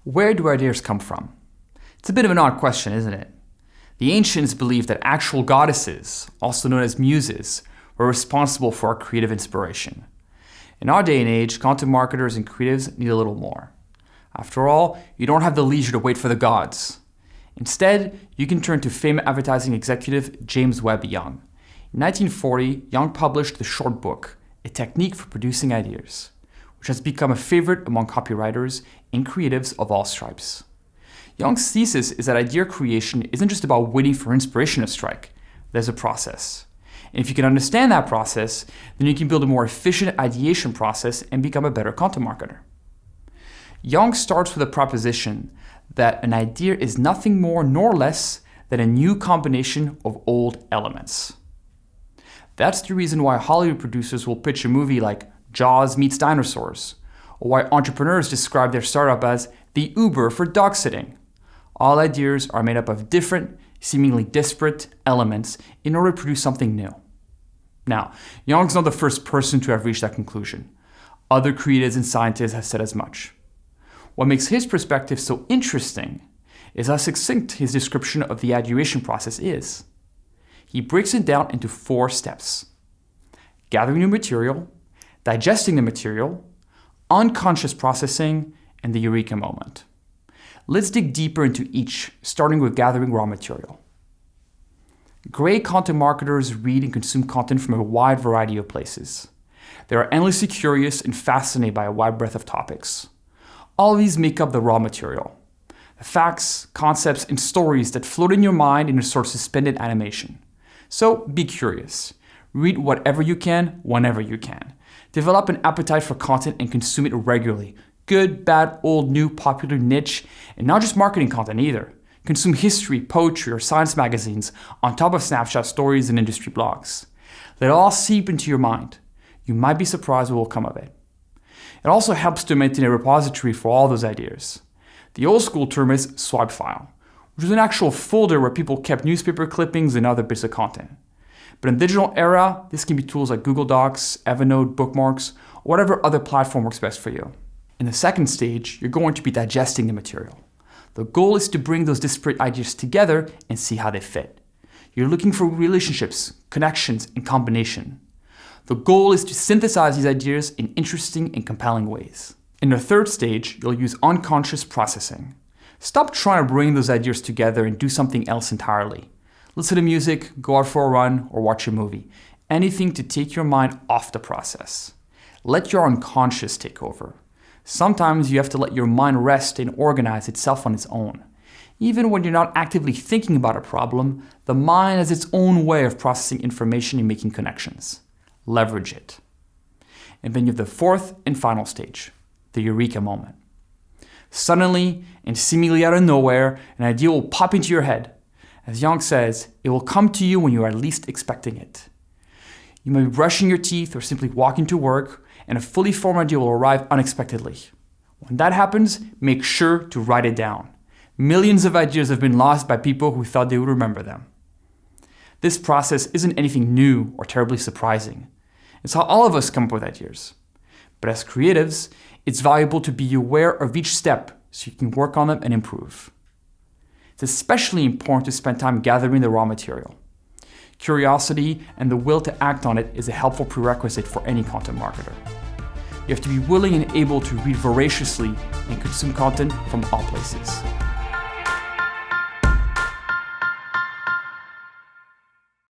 Where do ideas come from? It's a bit of an odd question, isn't it? The ancients believed that actual goddesses, also known as muses, were responsible for our creative inspiration. In our day and age, content marketers and creatives need a little more. After all, you don't have the leisure to wait for the gods. Instead, you can turn to famous advertising executive James Webb Young. In 1940, Young published the short book, A Technique for Producing Ideas, which has become a favorite among copywriters and creatives of all stripes. Young's thesis is that idea creation isn't just about waiting for inspiration to strike. There's a process. And if you can understand that process, then you can build a more efficient ideation process and become a better content marketer. Young starts with a proposition that an idea is nothing more nor less than a new combination of old elements. That's the reason why Hollywood producers will pitch a movie like Jaws meets dinosaurs, or why entrepreneurs describe their startup as the Uber for dog sitting. All ideas are made up of different, seemingly disparate elements in order to produce something new. Now, Young's not the first person to have reached that conclusion. Other creatives and scientists have said as much. What makes his perspective so interesting is how succinct his description of the ideation process is. He breaks it down into 4 steps: gathering new material, digesting the material, unconscious processing, and the eureka moment. Let's dig deeper into each, starting with gathering raw material. Great content marketers read and consume content from a wide variety of places. They are endlessly curious and fascinated by a wide breadth of topics. All of these make up the raw material. The facts, concepts, and stories that float in your mind in a sort of suspended animation. So be curious. Read whatever you can, whenever you can. Develop an appetite for content and consume it regularly. Good, bad, old, new, popular, niche, and not just marketing content either. Consume history, poetry, or science magazines on top of snapshot stories and industry blogs. Let it all seep into your mind. You might be surprised what will come of it. It also helps to maintain a repository for all those ideas. The old school term is swipe file, which is an actual folder where people kept newspaper clippings and other bits of content. But in the digital era, this can be tools like Google Docs, Evernote, bookmarks, or whatever other platform works best for you. In the second stage, you're going to be digesting the material. The goal is to bring those disparate ideas together and see how they fit. You're looking for relationships, connections, and combination. The goal is to synthesize these ideas in interesting and compelling ways. In the third stage, you'll use unconscious processing. Stop trying to bring those ideas together and do something else entirely. Listen to music, go out for a run, or watch a movie. Anything to take your mind off the process. Let your unconscious take over. Sometimes you have to let your mind rest and organize itself on its own. Even when you're not actively thinking about a problem, the mind has its own way of processing information and making connections. Leverage it. And then you have the fourth and final stage, the eureka moment. Suddenly, and seemingly out of nowhere, an idea will pop into your head. As Young says, it will come to you when you are least expecting it. You may be brushing your teeth or simply walking to work, and a fully formed idea will arrive unexpectedly. When that happens, make sure to write it down. Millions of ideas have been lost by people who thought they would remember them. This process isn't anything new or terribly surprising. It's how all of us come up with ideas. But as creatives, it's valuable to be aware of each step so you can work on them and improve. It's especially important to spend time gathering the raw material. Curiosity and the will to act on it is a helpful prerequisite for any content marketer. You have to be willing and able to read voraciously and consume content from all places.